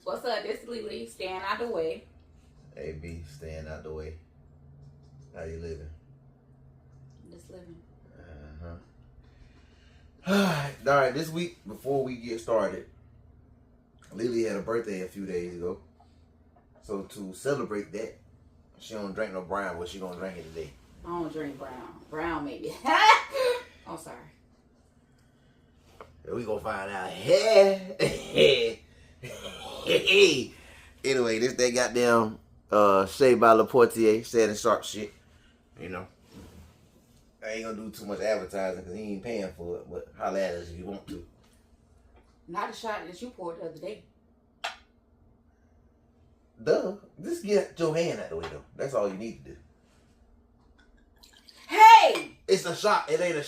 What's up? This is Lily. Staying out the way. AB, staying out the way. How you living? Just living. All right, this week, before we get started, Lily had a birthday a few days ago. So to celebrate that, she don't drink no brown, but she gonna drink it today. I don't drink brown. Brown maybe. I'm sorry. We gonna find out. Anyway, this that goddamn Shea by La Portier, said and sharp shit. You know, I ain't gonna do too much advertising because he ain't paying for it. But holla at us if you want to. Not the shot that you poured the other day. Duh. Just get your hand out the way though. That's all you need to do. Hey! It's a shot. It ain't a.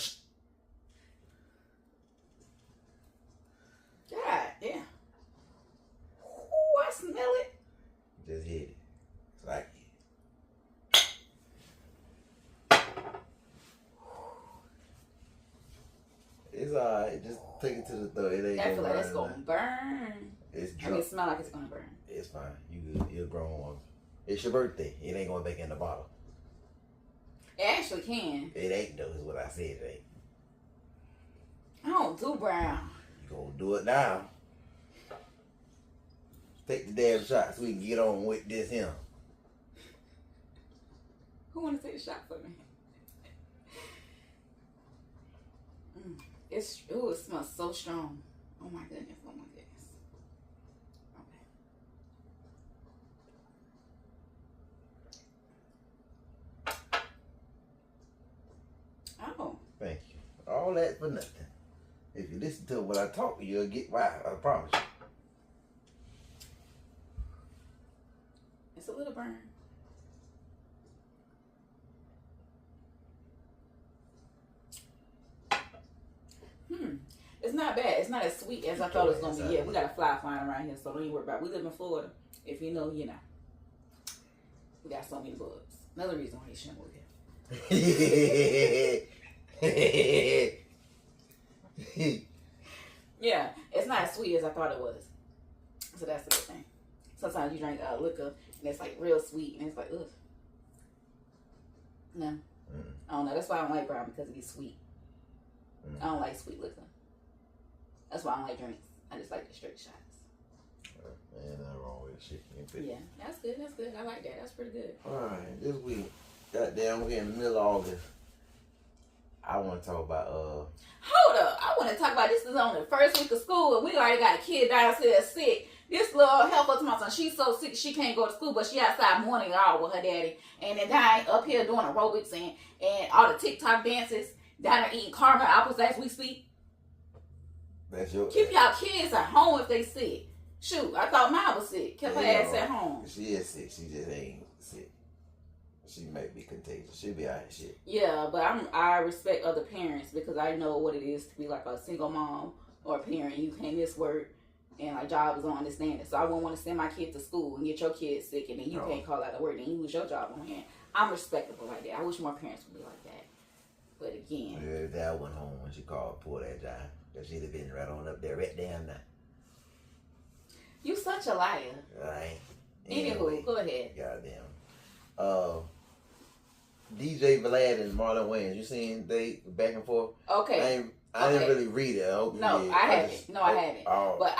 God damn. Ooh, I smell it. Just hit it. It's like it. It's alright. Just take it to the throat. It ain't I feel gonna like it's burn. gonna burn. It's I mean, it smell like it's gonna burn. It's fine. You good. You're a grown woman. It's your birthday. It ain't going back in the bottle. It actually can. It ain't though, is what I said. It ain't. I don't do brown. You gonna do it now. Take the damn shot so we can get on with this him. Who wanna take a shot for me? It smells so strong. Oh my goodness. Oh my goodness. Okay. Oh. Thank you. All that for nothing. If you listen to what I talk, you'll get why. I promise you. It's a little burn. It's not bad. It's not as sweet as I thought it was going to be. Yeah, we got a fly flying around here, so don't even worry about it. We live in Florida. If you know, you know. We got so many bugs. Another reason why you shouldn't live here. Yeah, it's not as sweet as I thought it was. So that's the good thing. Sometimes you drink liquor, and it's like real sweet, and it's like, ugh. No. I don't know. That's why I don't like brown, because it be sweet. I don't like sweet liquor. That's why I don't like drinks. I just like the straight shots. Man, nothing wrong with shit. Yeah, that's good. That's good. I like that. That's pretty good. Alright, this week, goddamn, we're in the middle of August. I want to talk about Hold up. I want to talk about this. Is on the first week of school, and we already got a kid downstairs sick. This little helper to my son, she's so sick she can't go to school, but she outside morning hour with her daddy. And then dying up here doing aerobics and all the TikTok dances. Down there eating caramel apples as we speak. That's your. Keep y'all kids at home if they sick. Shoot, I thought mine was sick. Kept her ass at home. She is sick. She just ain't sick. She might be contagious. She'll be alright. Shit. Yeah, but I respect other parents because I know what it is to be like a single mom or a parent. You can't miss work, and my job is on understanding. So I wouldn't want to send my kid to school and get your kid sick, and then you can't call out of work, and you lose your job on hand. I'm respectable like that. I wish more parents would be like that. But again, yeah, dad went home when she called, pulled that job. Cause she'd have been right on up there, right down now. You such a liar. Right. Anywho, go ahead. Goddamn. DJ Vlad and Marlon Wayans, you seen they back and forth? Okay. I didn't really read it. I hope you did. I haven't. No, I haven't. Oh. But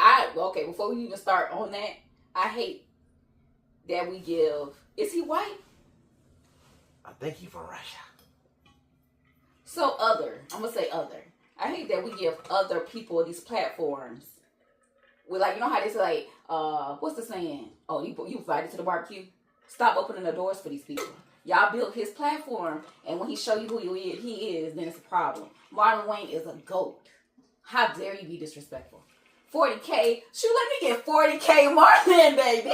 before we even start on that, I hate that we give. Is he white? I think he's from Russia. So I'm gonna say other. I hate that we give other people these platforms. With like, you know how they say like, what's the saying? Oh, you invited to the barbecue? Stop opening the doors for these people. Y'all built his platform, and when he show you who he is, then it's a problem. Marlon Wayne is a GOAT. How dare you be disrespectful? 40K. Shoot, let me get 40K Marlon, baby.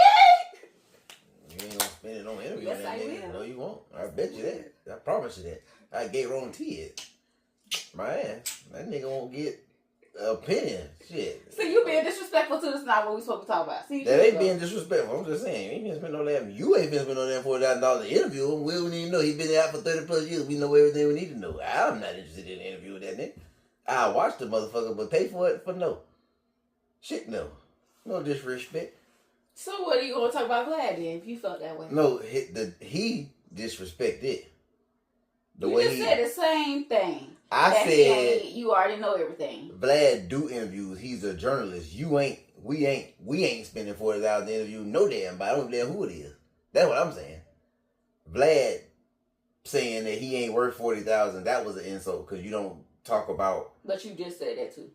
You ain't gonna spend it on interview. Yes, I will. No, you won't. I bet you that. I promise you that. I guarantee it. My ass. That nigga won't get opinion. Shit. See, you being disrespectful to this is not what we supposed to talk about. See, that ain't being disrespectful. I'm just saying. You ain't been spending no damn. You ain't been spending no damn $40,000 to interview him. We don't even know. He been out for 30 plus years. We know everything we need to know. I'm not interested in an interview with that nigga. I'll watch the motherfucker, but pay for it for no. Shit, no. No disrespect. So what are you gonna talk about Vlad then? If you felt that way, No, he disrespected the you way just said the same thing. I That said you already know everything. Vlad do interviews. He's a journalist. You ain't. We ain't spending $40,000 to interview no damn body. I don't care who it is. That's what I'm saying. Vlad saying that he ain't worth 40,000. That was an insult because you don't talk about. But you just said that too.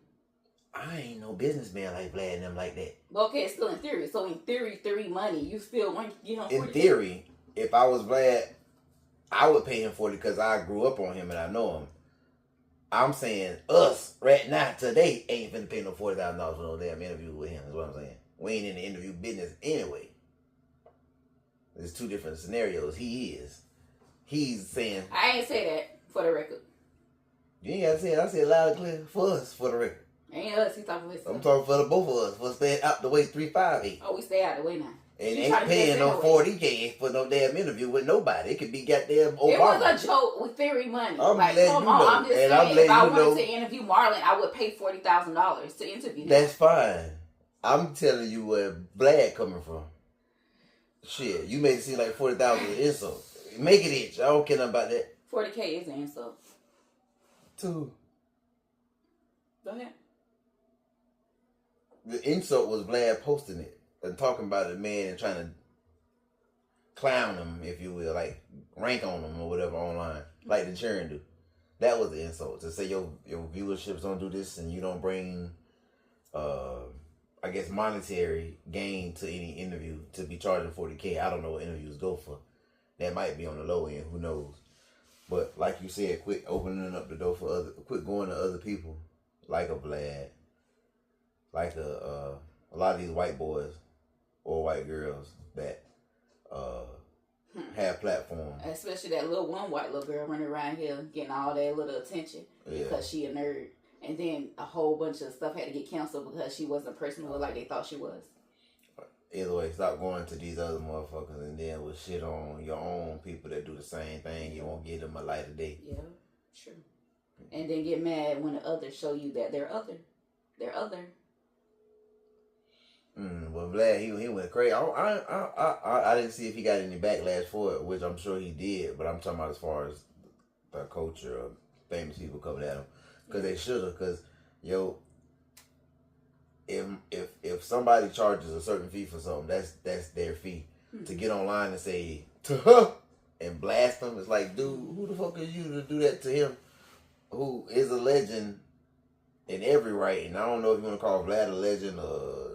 I ain't no businessman like Vlad and them like that. But okay, it's still in theory. So in theory money, you still want to get him 40. In theory, if I was Vlad, I would pay him 40 because I grew up on him and I know him. I'm saying us right now today ain't finna pay no $40,000 for no damn interview with him. Is what I'm saying. We ain't in the interview business anyway. There's two different scenarios. He is. He's saying. I ain't say that for the record. You ain't gotta say it. I said loud and clear for us, for the record. Ain't us. He's talking for himself. I'm talking for the both of us. For staying out the way 358. Oh, we stay out the way now. And ain't paying no 40K for no damn interview with nobody. It could be goddamn Obama. It was a joke with theory money. I'm like, letting come you on, know. I'm just And saying, I'm if I letting you wanted know. to interview Marlon, I would pay $40,000 to interview him. That's fine. I'm telling you where Vlad coming from. Shit, you made it seem like 40,000 is an insult. Make it itch. I don't care nothing about that. 40K is an insult. Two. Go ahead. The insult was Vlad posting it and talking about the man and trying to clown him, if you will, like rank on him or whatever online, like the children do. That was the insult. To say your viewerships don't do this and you don't bring, I guess, monetary gain to any interview to be charging 40K. I don't know what interviews go for. That might be on the low end. Who knows? But like you said, quit opening up the door for quit going to other people like a Vlad, like a lot of these white boys or white girls that have platforms. Especially that little white little girl running around here getting all that little attention because she a nerd. And then a whole bunch of stuff had to get canceled because she wasn't a person who like they thought she was. Either way, stop going to these other motherfuckers and then with shit on your own people that do the same thing. You won't give them a light of day. Yeah, sure. And then get mad when the others show you that they're other. They're other. Well, Vlad, he went crazy. I didn't see if he got any backlash for it, which I'm sure he did. But I'm talking about as far as the culture of famous people coming at him, because they should have. Because if somebody charges a certain fee for something, that's their fee. Mm-hmm. To get online and say to and blast them, it's like, dude, who the fuck is you to do that to him, who is a legend in every right? And I don't know if you want to call Vlad a legend or.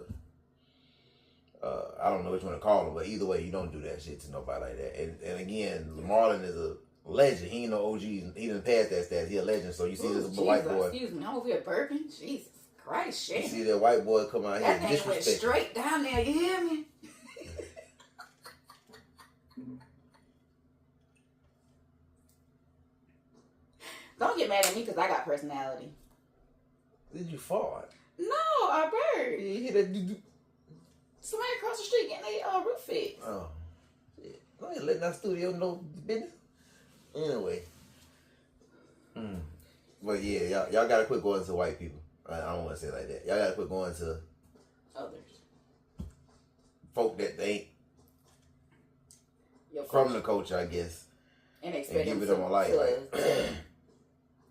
I don't know what you want to call him, but either way, you don't do that shit to nobody like that. And again, Marlon is a legend. He ain't no OG. He didn't pass that stat. He a legend. So you see this white boy. Excuse me, I'm over here burping. Jesus Christ, shit. You see that white boy come out here and disrespect. That thing went straight down there. You hear me? Don't get mad at me because I got personality. Did you fart? No, I burped. You hear that? Somebody across the street getting their roof fixed. Oh, shit. I ain't letting that studio know business. Anyway. But yeah, y'all gotta quit going to white people. I don't want to say it like that. Y'all gotta quit going to others. Folk that they ain't from the culture, I guess. And expect give them a life.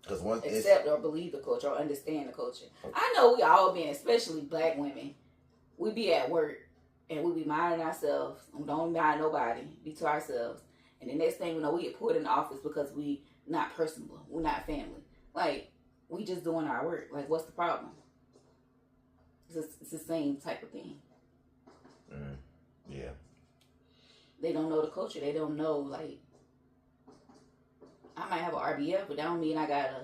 Because once accept or believe the culture or understand the culture. I know we all been, especially black women, we be at work and we be minding ourselves. We don't mind nobody. Be to ourselves. And the next thing we know, we get put in the office because we not personable. We're not family. Like, we just doing our work. Like, what's the problem? It's the same type of thing. Yeah. They don't know the culture. They don't know, like, I might have an RBF, but that don't mean I gotta.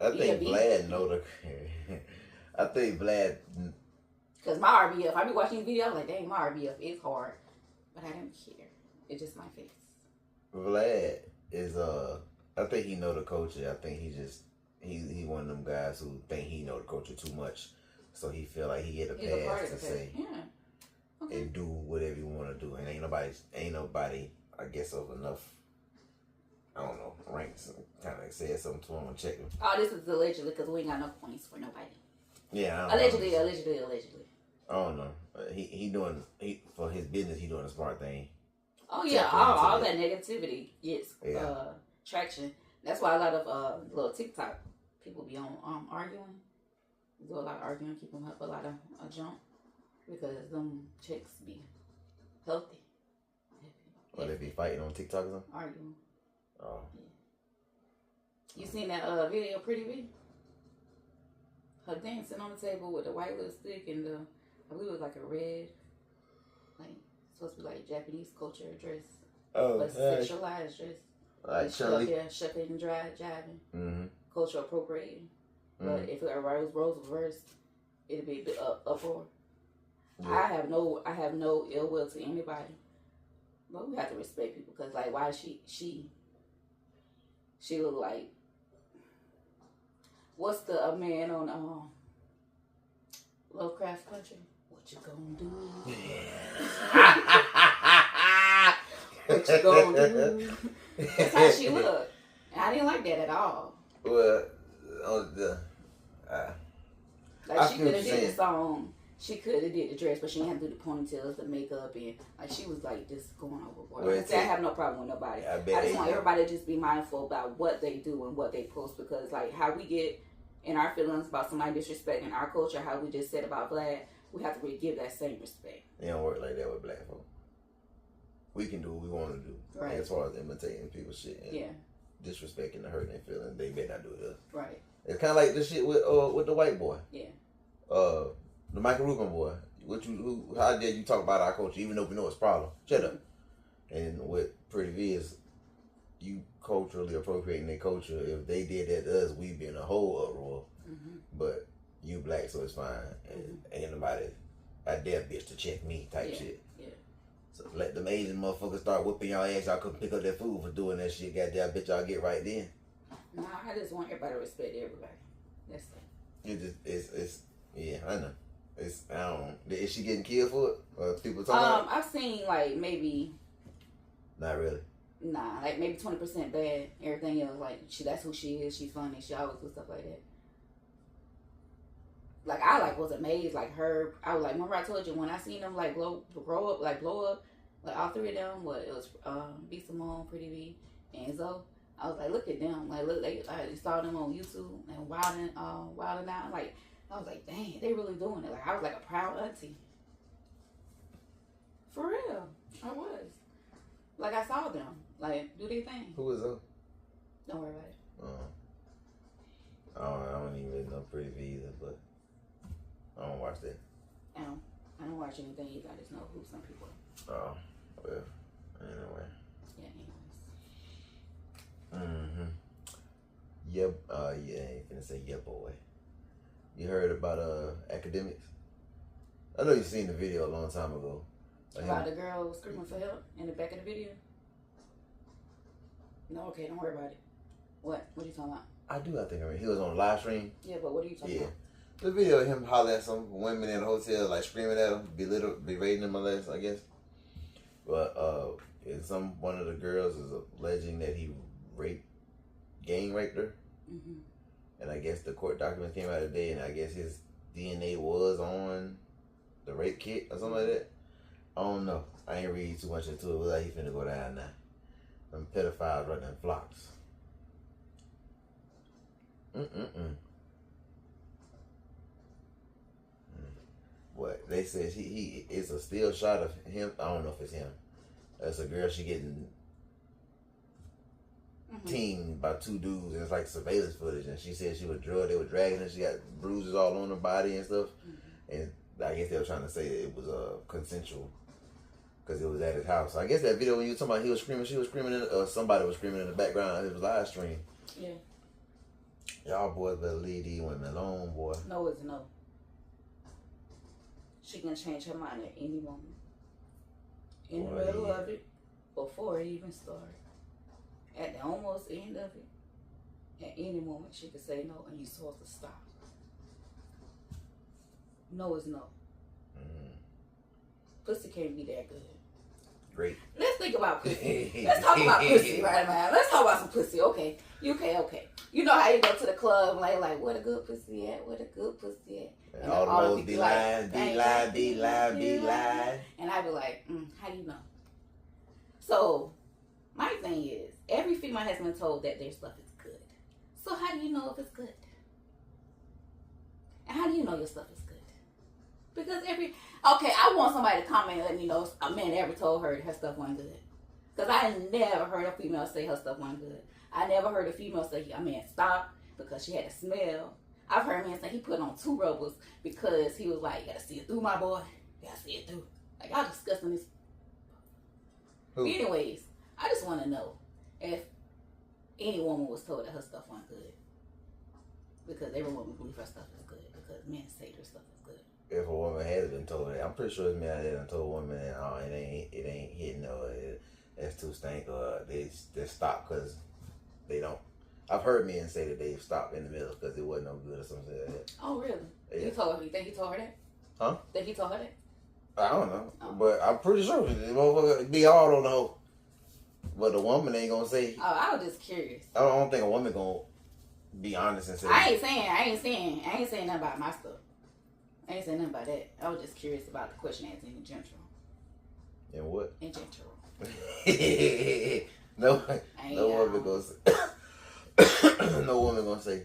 I think Vlad know the. I think Vlad. Because my RBF, I be watching videos like, dang, my RBF is hard, but I don't care. It's just my face. Vlad is I think he know the culture. I think he one of them guys who think he know the culture too much, so he feel like he get a pass to say and do whatever you want to do, and ain't nobody I guess of enough. I don't know, ranks kind of said something to him and check him. Oh, this is allegedly because we ain't got no points for nobody. Yeah, Allegedly. I don't know. For his business. He doing a smart thing. Oh yeah, all that negativity gets traction. That's why a lot of little TikTok people be on arguing. Do a lot of arguing, keep them up a lot of junk because them chicks be healthy. Or they be fighting on TikTok or something? Arguing. Oh. Yeah. You seen that video, Pretty V? Her dancing on the table with the white lipstick and I believe it was like a red, like supposed to be like Japanese culture dress. Oh, but sexualized dress. Like Chun-Li. Yeah, shucking and jabbing. Mm-hmm. Culture appropriating. But if it was roles reversed, it'd be a bit uproar. Yeah. I have no ill will to anybody, but we have to respect people because like why she look like what's the man on Lovecraft Country? What you gonna do? What you gonna do? That's how she looked. And I didn't like that at all. Well, like she could have did the song. She could have did the dress, but she didn't have to do the ponytails, the makeup, and like she was like just going overboard. Well, I have no problem with nobody. I just want everybody to just be mindful about what they do and what they post because like how we get in our feelings about somebody disrespecting our culture, how we just said about black, we have to really give that same respect. It don't work like that with black folk. We can do what we want to do, right? As far as imitating people's shit and disrespecting and hurting their feelings, they may not do it us. Right. It's kind of like this shit with the white boy. Yeah. The Michael Rubin boy. How dare you talk about our culture even though we know it's a problem? Shut up. And what Pretty V is, you culturally appropriating their culture. If they did that to us, we'd be in a whole uproar. Mm-hmm. But you black, so it's fine. And ain't nobody, I dare bitch to check me type shit. Yeah. So let them Asian motherfuckers start whooping y'all ass. Y'all couldn't pick up that food for doing that shit. Goddamn bitch, y'all get right then. Nah, I just want everybody to respect everybody. That's it. It's yeah, I know. I don't know. Is she getting killed for it? Or people talking about it? I've seen like maybe. Not really. Nah, like maybe 20% bad. Everything else, like that's who she is. She's funny. She always do stuff like that. Like I was amazed. Like her, I was like, remember I told you when I seen them like blow up, like all three of them. It was B Simone, Pretty V, and Zoe. I was like, look at them. Like look, I saw them on YouTube and wilding out. Like I was like, dang, they really doing it. Like I was like a proud auntie. For real, I was. Like I saw them. Like do their thing. Who is Zoe? Don't worry about it. I don't even really know Pretty V either, but I don't watch that. I don't watch anything either. I just know who some people are. Oh, well, anyway. Yeah, anyways. Mm-hmm. Yep. Yeah, I ain't finna say yep, boy. You heard about academics? I know you seen the video a long time ago. About the girl screaming for help in the back of the video? No, okay, don't worry about it. What? What are you talking about? I do, I think I mean he was on a live stream. Yeah, but what are you talking about? The video of him hollering at some women in a hotel, like screaming at them, berating them, molest, I guess. But one of the girls is alleging that he gang raped her. Mm-hmm. And I guess the court documents came out today, and I guess his DNA was on the rape kit or something like that. I don't know. I ain't read too much into it, but like he finna go down now. Them pedophiles running in flocks. What they said he it's a still shot of him. I don't know if it's him. That's a girl. She getting teamed by two dudes, and it's like surveillance footage. And she said she was drugged. They were dragging her. She got bruises all on her body and stuff. Mm-hmm. And I guess they were trying to say that it was consensual because it was at his house. So I guess that video when you were talking about he was screaming, she was screaming, somebody was screaming in the background. It was live stream. Yeah. Y'all boys better leave these women alone, boy. No, it's no. She can change her mind at any moment. In the middle of it, before it even started. At the almost end of it, at any moment she could say no and you're supposed to stop. No is no. Pussy can't be that good. Great. Let's think about pussy. Let's talk about pussy right now. Let's talk about some pussy. Okay. Okay. You know how you go to the club like what a good pussy at, what a good pussy at. And all the hoes be lying, be lying. And I be like, how do you know? So, my thing is, every female has been told that their stuff is good. So how do you know if it's good? And how do you know your stuff is good? Because I want somebody to comment and let me know if a man ever told her her stuff wasn't good. Because I never heard a female say her stuff wasn't good. I never heard a female say a man stopped because she had a smell. I've heard men say he put on 2 rubbers because he was like, you gotta see it through, my boy. You gotta see it through. Like, y'all discussing this. Who? Anyways, I just want to know if any woman was told that her stuff wasn't good. Because every woman believes her stuff is good. Because men say their stuff is good. If a woman has been told that, I'm pretty sure it's men out there that told a woman, oh, it ain't hitting or it's too stank or they stop because they don't. I've heard men say that they stopped in the middle because it wasn't no good or something like that. Oh, really? Yeah. You think he told her that? Huh? Think he told her that? I don't know. Oh. But I'm pretty sure the motherfucker be hard on the hoe. But the woman ain't gonna say. Oh, I was just curious. I don't think a woman gonna be honest and say. I ain't saying nothing about my stuff. I ain't saying nothing about that. I was just curious about the question answer in general. And what? In general. No woman gonna say. No woman gonna say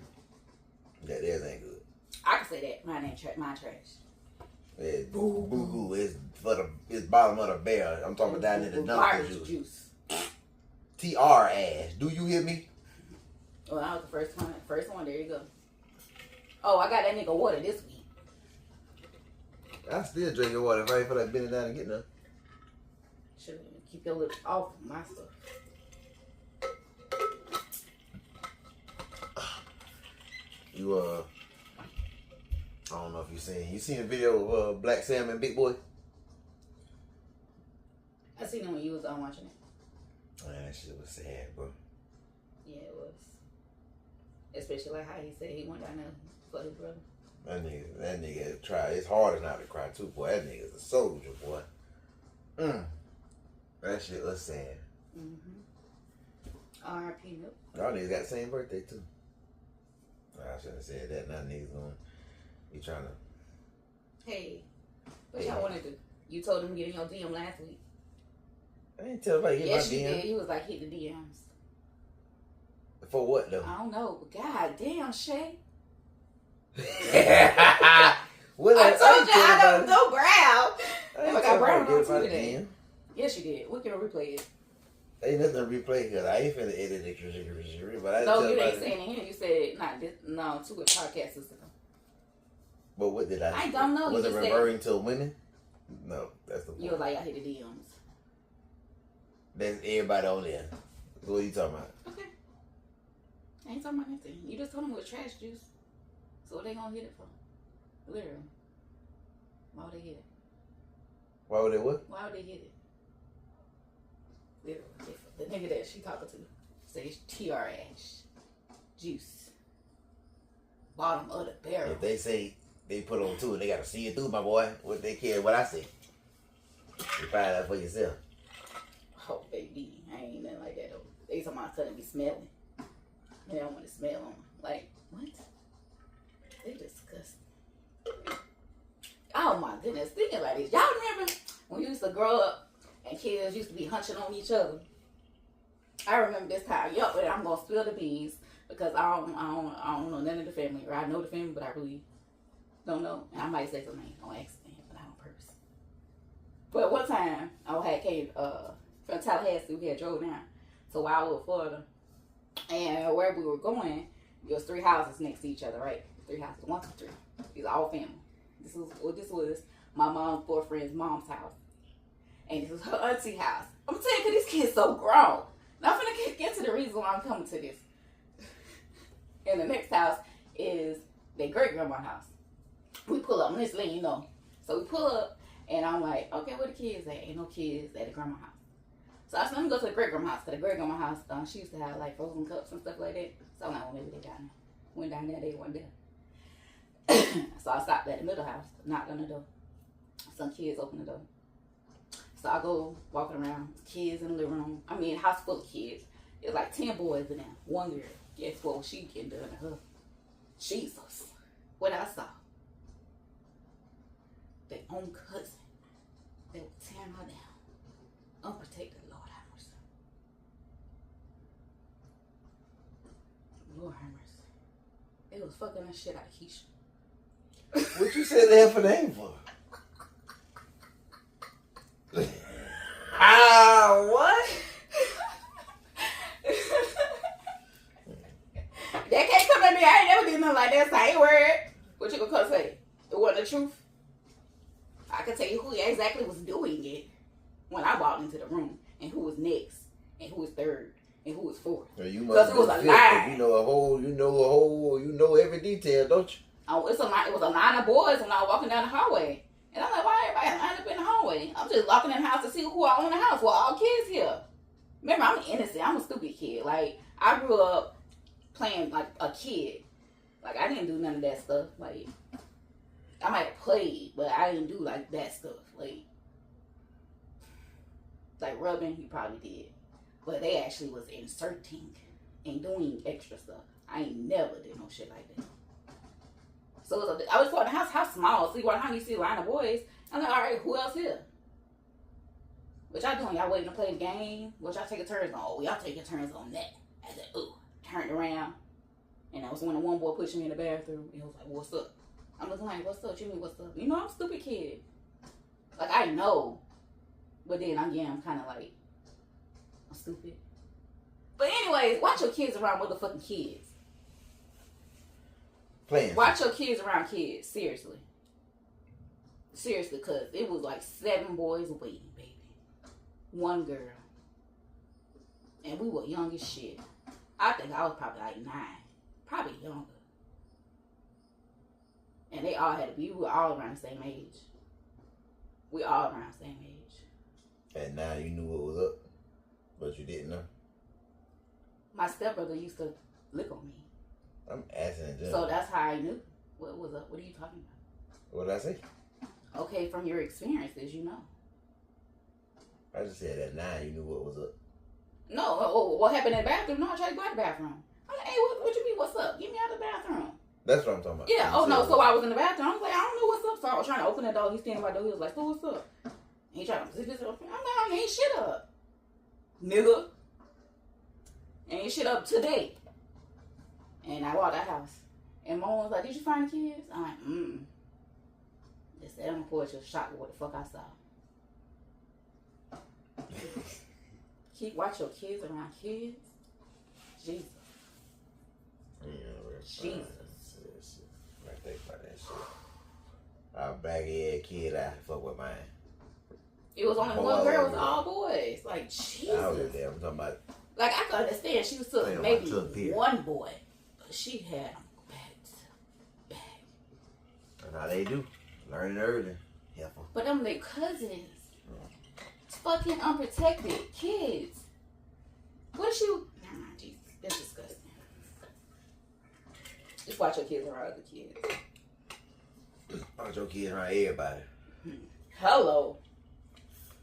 that theirs ain't good. I can say that. Mine ain't mine trash. Yeah, boo boo. It's bottom of the barrel. I'm talking down in the number juice. TR ass. Do you hear me? Well, that was the first one. First one. There you go. Oh, I got that nigga water this week. I still drink your water if I ain't feel like bending down and getting up. Should keep your lips off of my stuff. You I don't know if you seen a video of Black Sam and Big Boy? I seen it when you was on watching it. Man, that shit was sad, bro. Yeah, it was. Especially like how he said he went down there for his brother. That nigga tried. It's hard not to cry too, boy. That nigga's a soldier, boy. That shit was sad. R.I.P. Nope. Y'all niggas got the same birthday too. I shouldn't have said that. Now niggas gonna be trying to. Hey, what y'all want to do? You told him to get in your DM last week. I didn't tell nobody get my DM. Yes, you did. He was like, hit the DMs. For what though? I don't know. God damn, Shay. Well, I told you I don't growl. I got brown on today. Yes, you did. We can replay it. Ain't nothing to replay because I ain't finna edit it. But I no, you ain't saying it here. You said not this. No, 2 podcast system. But what did I? I don't know. Was it referring to women? No, that's the point. You was like, I hit the DMs. That's everybody on there. What are you talking about? Okay. I ain't talking about nothing. You just told them it was trash juice. So what they gonna hit it for? Literally. Why would they hit it? Why would they what? Why would they hit it? Literally. The nigga that she talking to says TRH. Juice. Bottom of the barrel. If they say they put on 2 and they gotta see it through, my boy, what they care what I say. You find out for yourself. Oh, baby. I ain't nothing like that, though. They talking about something be smelling. They don't want to smell them. Like, what? They disgusting. Oh, my goodness. Thinking about this. Y'all remember when we used to grow up and kids used to be hunching on each other? I remember this time. Yup, but I'm going to spill the beans because I don't know none of the family. Or I know the family, but I really don't know. And I might say something on accident, but not on purpose. But one time, I had came from Tallahassee. We had drove down to Wildwood, Florida. And where we were going, there was 3 houses next to each other, right? 3 houses, 1, 2, 3. These are all family. This was my mom's boyfriend's mom's house. And this was her auntie house. I'm telling you, because this kid's so grown. Now I'm going to get to the reason why I'm coming to this. And the next house is their great-grandma's house. We pull up, I'm just letting you know. So we pull up, and I'm like, okay, where the kids at? Ain't no kids at the grandma's house. So I said, let me go to the great-grandma's house, because the great-grandma's house, she used to have, like, frozen cups and stuff like that. So I'm like, well, maybe they down there. Went down there, they weren't there. So I stopped at the middle house, knocked on the door. Some kids opened the door. So I go walking around, kids in the living room. I mean, house full of kids. It's like 10 boys in there. One girl. Guess what she getting done to her? Jesus. What I saw. Their own cousin. They were tearing her down. Unprotected, Lord have mercy. Lord have mercy. They was fucking that shit out of Keisha. What you said they have a name for? What? They can't come at me. I ain't never did nothing like that. Same word. What you gonna come say? It wasn't the truth. I can tell you who exactly was doing it when I walked into the room, and who was next, and who was third, and who was fourth. Well, you must because it was a lie. You know every detail, don't you? Oh, it was a line of boys when I was walking down the hallway. And I'm like, why everybody lined up in the hallway? I'm just walking in the house to see who all in the house. Well, all kids here. Remember, I'm innocent. I'm a stupid kid. Like, I grew up playing like a kid. Like, I didn't do none of that stuff. Like, I might have played, but I didn't do like that stuff. Like Rubin, he probably did. But they actually was inserting and doing extra stuff. I ain't never did no shit like that. So I was walking the house, how small. See, how you see a line of boys. I'm like, all right, who else here? What y'all doing? Y'all waiting to play the game? What y'all taking turns on? Oh, y'all taking turns on that. I said, ooh, turned around. And that was when the one boy pushed me in the bathroom. And he was like, what's up? I'm looking like, what's up? You mean, what's up? You know, I'm a stupid kid. Like, I know. But then, again, I'm kind of like, I'm stupid. But anyways, watch your kids around motherfucking kids. Playing. Watch your kids around kids. Seriously. Seriously, because it was like 7 boys waiting, baby. 1 girl. And we were young as shit. I think I was probably like 9. Probably younger. And they all had to be, we were all around the same age. We all around the same age. And now you knew what was up, but you didn't know. My stepbrother used to lick on me. I'm asking them. So that's how I knew what was up. What are you talking about? What did I say? Okay, from your experiences, you know. I just said at 9 you knew what was up. No, what happened in the bathroom? No, I tried to go out the bathroom. I'm like, hey, what you mean, what's up? Get me out of the bathroom. That's what I'm talking about. Yeah, so I was in the bathroom. I was like, I don't know what's up. So I was trying to open the door. He's standing by the door. He was like, so what's up? And he tried to zip his up. I'm like, I ain't shit up. Nigga. Ain't shit up today. And I walked out the house. And Mom was like, did you find the kids? I'm like, They said on the porch, was shocked with what the fuck I saw. Watch your kids around kids. Jesus. Jesus. I think about that shit. Our baggy-head kid, I fuck with mine. It was only one girl, it was all boys. Like, Jesus. I was there, I'm talking about. Like, I could understand she was took maybe one boy, but she had them back to back. That's how they do. Learning early. Helpful. But them their cousins. It's fucking unprotected kids. What if you... Never mind, Jesus. That's disgusting. Just watch your kids around other kids. Watch your kids around everybody. Hello.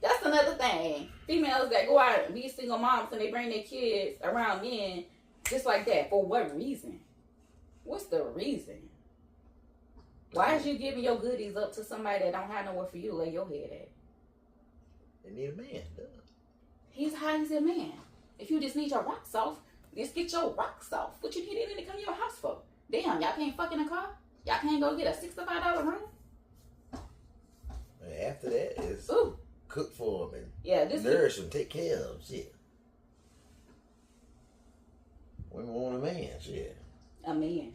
That's another thing. Females that go out and be single moms and they bring their kids around men just like that. For what reason? What's the reason? Why is you giving your goodies up to somebody that don't have nowhere for you to lay your head at? They need a man, duh. He's a man. If you just need your rocks off, just get your rocks off. What you need to come to your house for? Damn, y'all can't fuck in a car? Y'all can't go get a $65 room? And after that is cook for them and nourish them, take care of them, shit. Women want a man, shit. A man.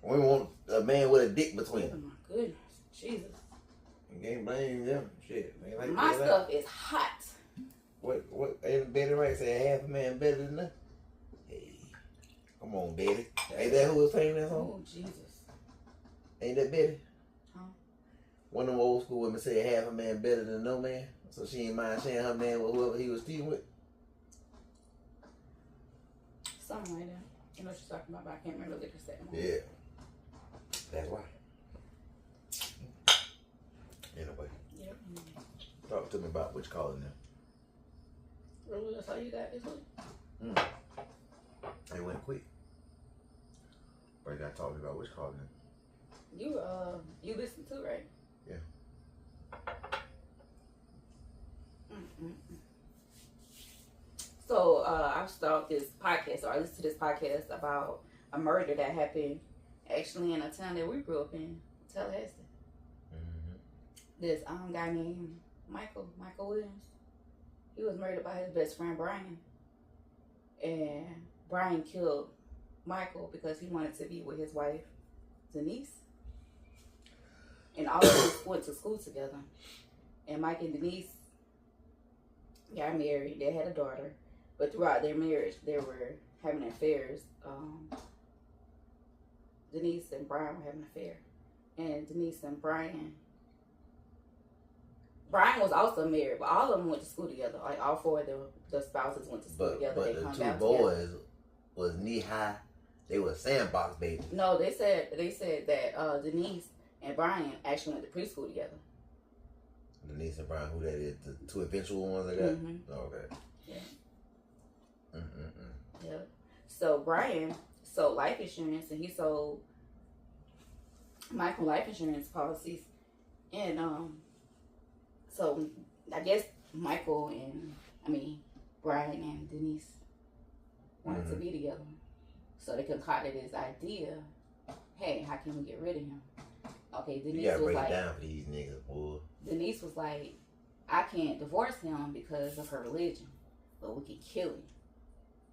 Women want a man with a dick between them. Oh my goodness, Jesus. You can't blame them, shit. Like my stuff is hot. What? Ain't Betty Wright say half a man better than that? Hey, come on, Betty. Ain't that who was saying that song? Oh, Jesus. Ain't that Betty? Huh? One of them old school women said half a man better than no man, so she ain't mind sharing her man with whoever he was cheating with. Something like that. You know what you're talking about, but I can't remember the lyrics that moment. Yeah. That's why. Anyway. Yep. Talk to me about what you calling them. Really, that's all you got this week? It went quick. But I got talking about which calling it. You listen to, right? Yeah. So I started this podcast, or I listened to this podcast about a murder that happened actually in a town that we grew up in, Tallahassee. Mm-hmm. This guy named Michael Williams. He was murdered by his best friend Brian, and Brian killed Michael because he wanted to be with his wife Denise. And all of them went to school together. And Mike and Denise got married. They had a daughter. But throughout their marriage, they were having affairs. Denise and Brian were having an affair. And Denise and Brian was also married, but all of them went to school together. Like all four of the spouses went to school together. But they the come two down boys together. was knee high. They were sandbox babies. No, they said that Denise and Brian actually went to preschool together. Denise and Brian, who that is? The two eventual ones I got? Mm-hmm. Oh, okay. Yeah. Mm-mm-mm. Yeah. So Brian sold life insurance, and he sold Michael life insurance policies. And so I guess Brian and Denise wanted to be together. So they concocted this idea, hey, how can we get rid of him? Okay, You Denise gotta was break like, it down for these niggas, boy. Denise was like, I can't divorce him because of her religion, but we can kill him.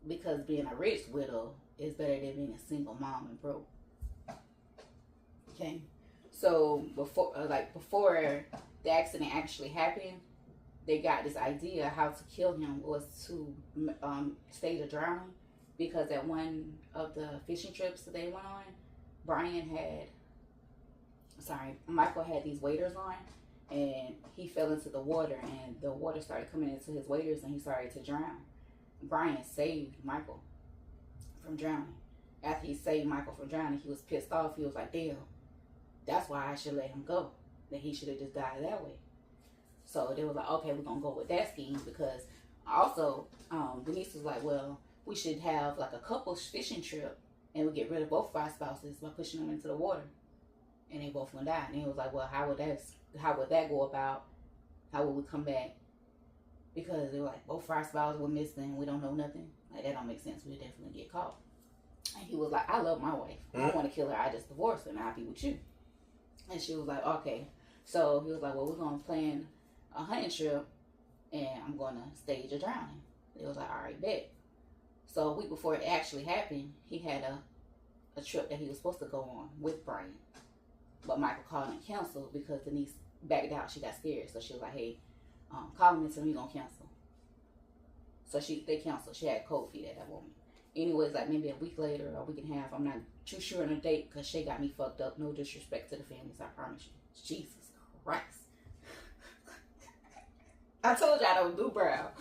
Because being a rich widow is better than being a single mom and broke. Okay, so before the accident actually happened, they got this idea how to kill him was to stage a drowning, because at one of the fishing trips that they went on, Michael had these waders on, and he fell into the water, and the water started coming into his waders, and he started to drown. Brian saved Michael from drowning. After he saved Michael from drowning, he was pissed off. He was like, damn, that's why I should let him go. That he should have just died that way. So they was like, okay, we're going to go with that scheme, because also Denise was like, well, we should have like a couple's fishing trip, and we get rid of both of our spouses by pushing them into the water. And they both gonna die. And he was like, well, how would that go about? How would we come back? Because they were like, both of our spouses were missing, we don't know nothing. Like, that don't make sense. We'd definitely get caught. And he was like, I love my wife. I don't want to kill her. I just divorced her, and I'll be with you. And she was like, okay. So he was like, well, we're gonna plan a hunting trip, and I'm gonna stage a drowning. It was like, all right, bet. So a week before it actually happened, he had a trip that he was supposed to go on with Brian. But Michael called and canceled because Denise backed out. She got scared. So she was like, hey, call him and tell me you're going to cancel. So they canceled. She had cold feet at that moment. Anyways, like maybe a week later or a week and a half, I'm not too sure on the date because Shay got me fucked up. No disrespect to the families, I promise you. Jesus Christ. I told you I don't do brow.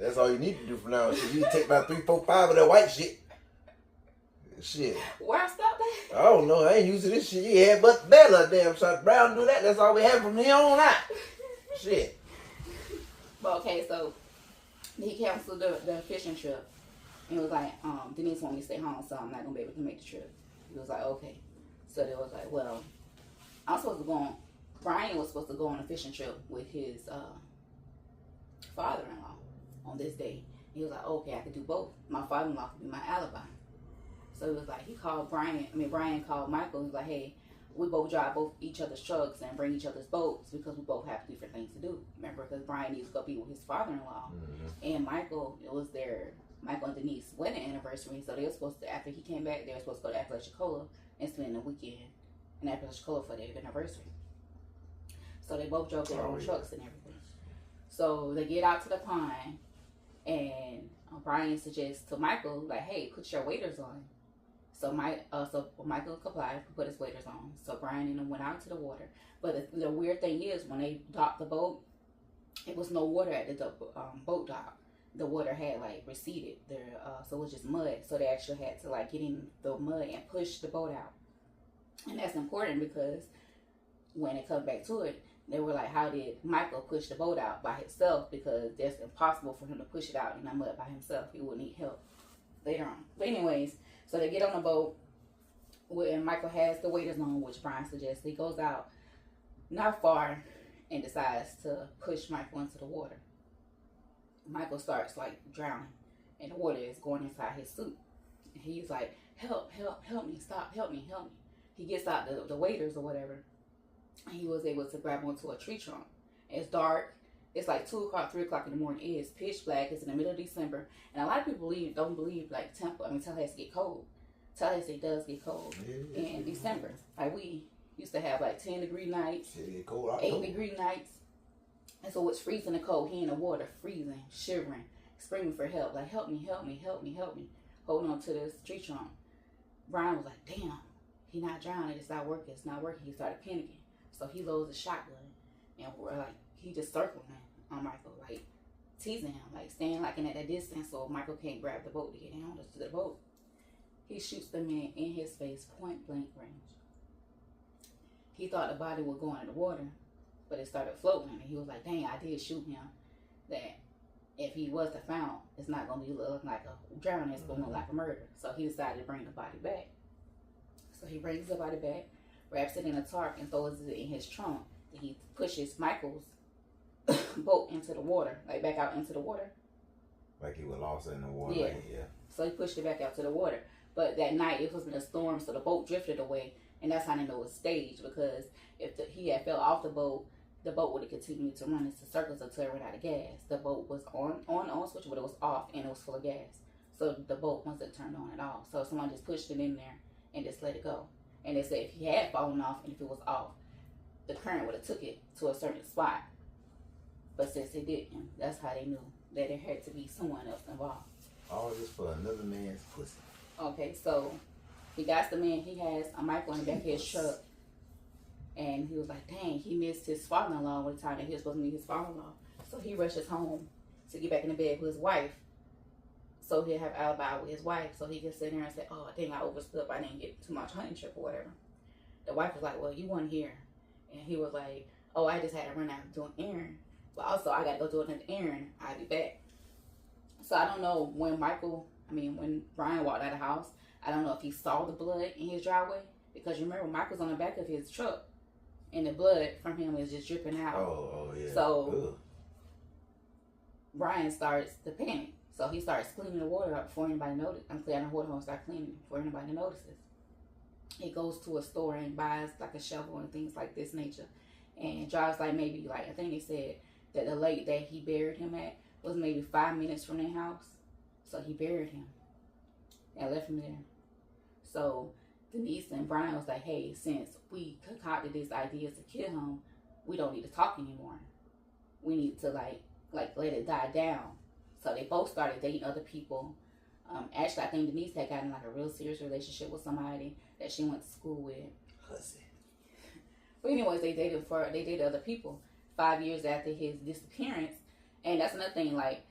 That's all you need to do from now on. So you take about 3, 4, 5 of that white shit. Shit. Where I stopped at? I don't know. I ain't using this shit. You had but better damn shot. Brown do that. That's all we have from here on out. Shit. But okay, so he canceled the fishing trip. And it was like, Denise wanted me to stay home, so I'm not going to be able to make the trip. He was like, okay. So they was like, well, Brian was supposed to go on a fishing trip with his father-in-law on this day. He was like, okay, I could do both. My father-in-law could be my alibi. So it was like, Brian called Michael. He was like, hey, we both drive each other's trucks and bring each other's boats because we both have different things to do. Remember, because Brian needs to go be with his father-in-law. Mm-hmm. And it was Michael and Denise's wedding anniversary. So they were supposed to, after he came back, they were supposed to go to Apalachicola and spend the weekend in Apalachicola for their anniversary. So they both drove their own trucks and everything. So they get out to the pond, and Brian suggests to Michael, like, hey, put your waders on. So Michael complied, put his waders on. So Brian and them went out to the water. But the weird thing is, when they docked the boat, it was no water at the boat dock. The water had like receded there, so it was just mud. So they actually had to like get in the mud and push the boat out. And that's important because when it comes back to it, they were like, how did Michael push the boat out by himself? Because it's impossible for him to push it out in that mud by himself. He would need help later on. But anyways, so they get on the boat, and Michael has the waders on, which Brian suggests. He goes out not far and decides to push Michael into the water. Michael starts like drowning, and the water is going inside his suit. And he's like, help me, stop, help me. He gets out the waders or whatever, and he was able to grab onto a tree trunk. It's dark. It's like 2 o'clock, 3 o'clock in the morning. It is pitch black. It's in the middle of December, and a lot of people don't believe like Tallahassee get cold. Tallahassee does get cold in December. Like we used to have like 10-degree nights, 8-degree nights, and so it's freezing and cold. He in the water, freezing, shivering, screaming for help. Like help me, holding on to this tree trunk. Brian was like, damn, he not drowning. It's not working. He started panicking, so he loads a shotgun, and we're like, he just circling on Michael, like teasing him, like staying like in at a distance so Michael can't grab the boat to get down to the boat. He shoots the man in his face, point blank range. He thought the body would go in the water, but it started floating, and he was like, dang, I did shoot him. That if he was to found, it's not going to be looking like a drowning, it's going to look like a murder. So he decided to bring the body back. So he brings the body back, wraps it in a tarp, and throws it in his trunk. And he pushes Michael's boat into the water, like back out into the water. Like he was lost in the water. Yeah. Like, yeah. So he pushed it back out to the water. But that night, it was in a storm, so the boat drifted away. And that's how they know it's staged, because if he had fell off the boat would have continued to run into circles until it ran out of gas. The boat was on switch, but it was off, and it was full of gas. So the boat wasn't turned on at all. So someone just pushed it in there and just let it go. And they said if he had fallen off and if it was off, the current would have took it to a certain spot. But since it didn't, that's how they knew that there had to be someone else involved. All this for another man's pussy. Okay, so he got the man. He has a Michael in the back of his truck. And he was like, dang, he missed his father-in-law one time that he was supposed to meet his father-in-law. So he rushes home to get back in the bed with his wife. So he'll have alibi with his wife. So he can sit there and say, oh, dang, I overslept. I didn't get too much honey trip or whatever. The wife was like, well, you weren't here. And he was like, oh, I just had to run out and do an errand. But also, I got to go do another errand. I'll be back. So I don't know when Brian walked out of the house, I don't know if he saw the blood in his driveway. Because remember, Michael's on the back of his truck. And the blood from him is just dripping out. Oh yeah. So Brian starts to panic. So he starts cleaning the water up before anybody notices. I'm clearing the water hose, start cleaning before anybody notices. He goes to a store and buys like a shovel and things like this nature. And drives like maybe I think they said that the lake that he buried him at was maybe 5 minutes from their house. So he buried him and left him there. So Denise and Brian was like, hey, since we concocted this idea to kill him, we don't need to talk anymore. We need to like let it die down. So they both started dating other people. Actually, I think Denise had gotten like a real serious relationship with somebody that she went to school with. Hussy. But anyways, they dated other people 5 years after his disappearance. And that's another thing, like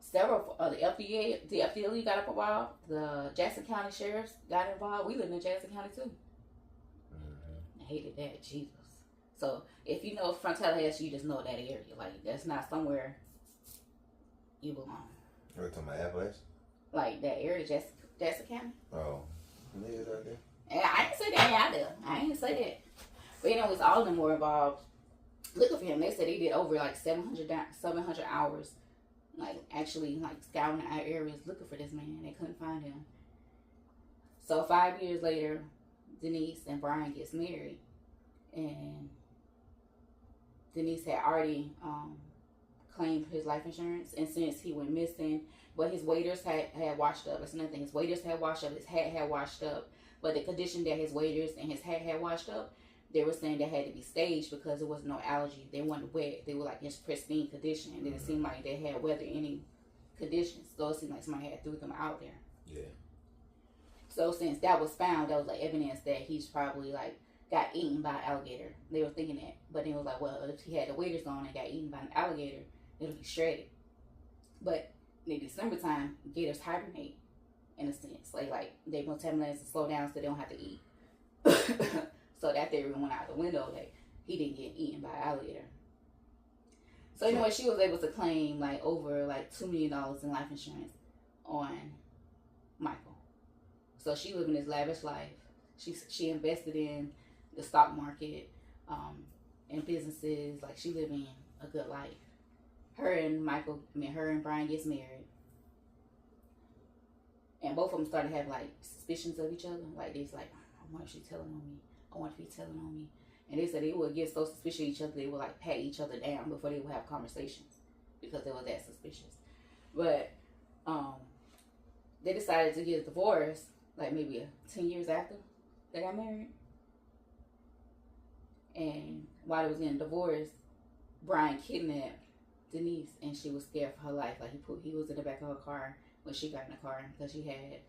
several the FDLE got involved, the Jackson County sheriffs got involved. We live in Jackson County too. I hated that, Jesus. So if you know from Tallahassee, you just know that area. Like that's not somewhere you belong. You're talking about Appalachian? Like that area, Jackson County. Oh, niggas out there. And I didn't say that out there. I didn't say that. But anyways, all of them were involved looking for him. They said they did over like 700 hours, like actually like scouting our areas looking for this man. They couldn't find him. So 5 years later, Denise and Brian gets married, and Denise had already claimed his life insurance, and since he went missing, but his waders had washed up. That's another thing. His waders had washed up. His hat had washed up. But the condition that his waders and his hat had washed up, they were saying they had to be staged because there was no allergy. They weren't wet. They were like in pristine condition. And it didn't seem like they had weathered any conditions. So it seemed like somebody had threw them out there. Yeah. So since that was found, that was like evidence that he's probably like got eaten by an alligator. They were thinking that. But then it was like, well, if he had the waders on and got eaten by an alligator, it'll be shredded. But in December time, gators hibernate in a sense. Like they want 10 minutes to slow down so they don't have to eat. So that theory went out the window. Like he didn't get eaten by an alligator. So anyway, she was able to claim like over like $2 million in life insurance on Michael. So she living this lavish life. She invested in the stock market, and businesses. Like she living a good life. Her and Brian gets married. And both of them started having like suspicions of each other. Like they's like, I wonder if she's telling on me. I wonder if he's telling on me. And they said they would get so suspicious of each other, they would like pat each other down before they would have conversations because they were that suspicious. But they decided to get a divorce like maybe 10 years after they got married. And while they was getting divorced, Brian kidnapped Denise, and she was scared for her life. Like he was in the back of her car when she got in the car because she had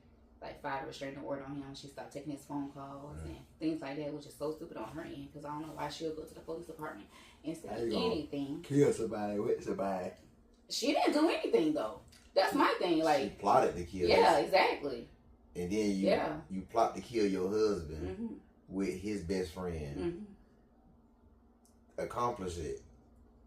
like 5 restraining order on him. She stopped taking his phone calls and things like that, which is so stupid on her end because I don't know why she would go to the police department and say anything. Kill somebody with somebody. She didn't do anything though. That's my thing. Like she plotted to kill. Yeah, exactly. And then you plot to kill your husband with his best friend. Accomplish it.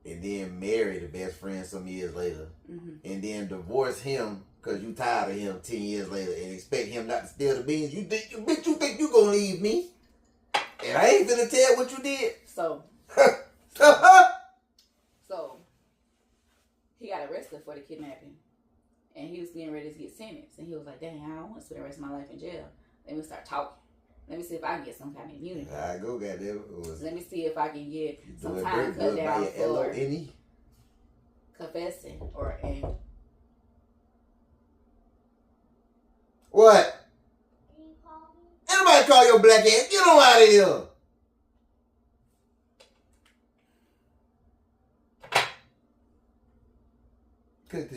And then marry the best friend some years later. And then divorce him because you tired of him 10 years later and expect him not to steal the beans. You think you gonna leave me? And I ain't finna tell what you did. So he got arrested for the kidnapping. And he was getting ready to get sentenced. And he was like, dang, I don't want to spend the rest of my life in jail. Let me start talking. Let me see if I can get some kind of immunity. I go, goddamn. Let me see if I can get some time cut down for confessing or and what? Anybody call your black ass? Get on out of here.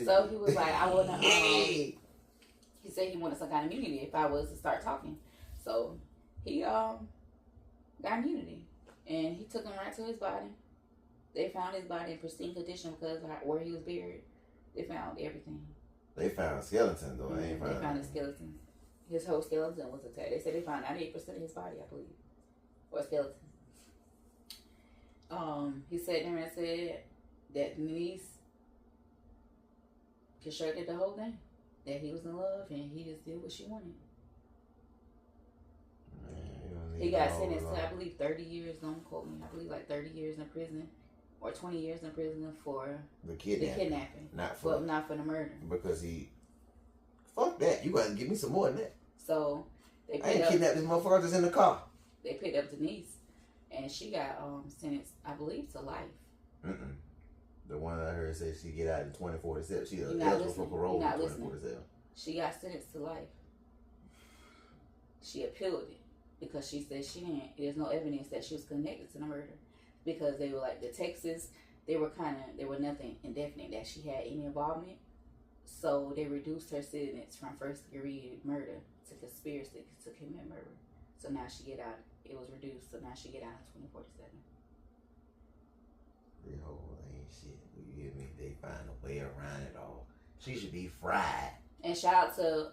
So he was like, I wanna. He said he wanted some kind of immunity if I was to start talking. So he got immunity, and he took him right to his body. They found his body in pristine condition because where he was buried, they found everything. They found a skeleton though. They found his skeleton. His whole skeleton was attacked. They said they found 98% of his body, I believe, or skeleton. He sat there and said that Denise constructed the whole thing. That he was in love and he just did what she wanted. Man, he got sentenced to, I believe, 30 years. Don't quote me. I believe like 30 years in prison or 20 years in prison for the kidnapping. Not for the murder. Because fuck that. You gotta give me some more than that. So I ain't kidnapped this motherfucker just in the car. They picked up Denise, and she got sentenced, I believe, to life. The one I heard said she get out in 2047. She eligible for parole in 2047. She got sentenced to life. She appealed it because she said there's no evidence that she was connected to the murder because they were like the Texas. They were nothing indefinite that she had any involvement. So they reduced her sentence from first degree murder to conspiracy to commit murder. So now she get out. It was reduced. So now she get out in 2047. The whole ain't shit. You hear me? They find a way around it all. She should be fried. And shout out to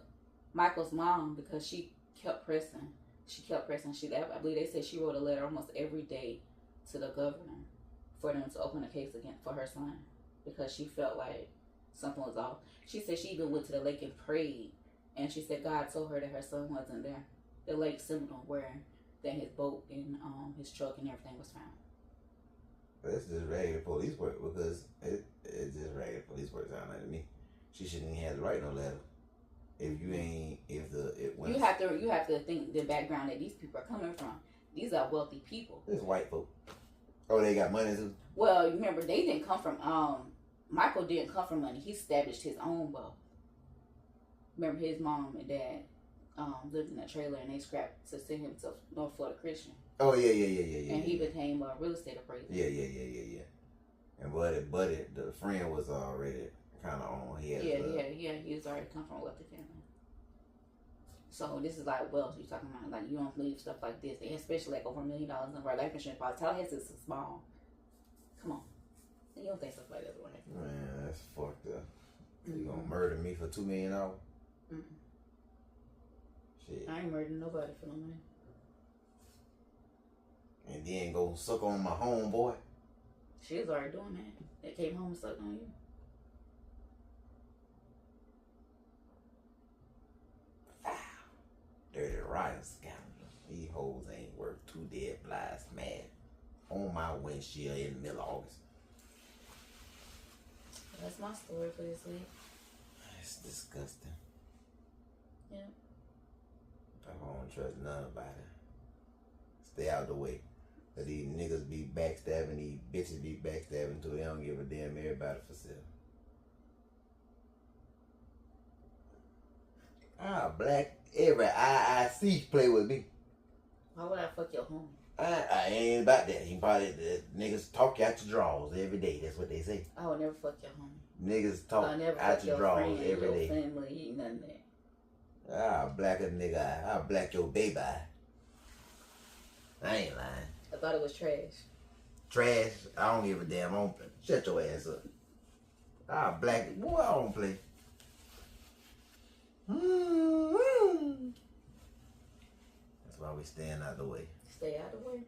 Michael's mom because she kept pressing. I believe they said she wrote a letter almost every day to the governor for them to open a case for her son because she felt like something was off. She said she even went to the lake and prayed, and she said God told her that her son wasn't there. The Lake Seminole, where that his boat and his truck and everything was found. That's just regular police work because it's just regular police work sound like to me. She shouldn't even have to write no letter. You have to think the background that these people are coming from. These are wealthy people. It's white folk. Oh, they got money too? Well, remember they didn't come from Michael didn't come from money. He established his own wealth. Remember his mom and dad lived in a trailer and they scrapped to send him to North Florida Christian. Oh yeah. And he became a real estate appraiser. Yeah. And Buddy, the friend was already kind of on. He was already come from a wealthy family. So this is like wealth you're talking about. Like you don't believe stuff like this, and especially like over $1 million in our life insurance policy. Tallahassee is small. Come on, you don't think stuff like that would happen? Man, that's fucked up. You gonna murder me for $2 million? Shit. I ain't murdering nobody for no money. and then go suck on my homeboy. She was already doing that. They came home and sucked on you. Foul. Dirty riot scoundrel. These hoes ain't worth 2 dead flies mad on my windshield in the middle of August. That's my story for this week. It's disgusting. Yeah. I don't trust nobody. Stay out the way. Let these niggas be backstabbing, these bitches be backstabbing till they don't give a damn everybody for sale. Black, every IIC play with me. Why would I fuck your homie? I ain't about that. He probably, niggas talk out your drawers every day. That's what they say. I would never fuck your homie. Niggas talk I'll never out fuck your your drawers friend, every your day. family, none of that. I'll black a nigga eye. I'll black your baby eye. I ain't lying. I thought it was trash. Trash, I don't give a damn. I don't play. Shut your ass up. I'll black it. Boy, I don't play. That's why we staying out the way. Stay out of the way.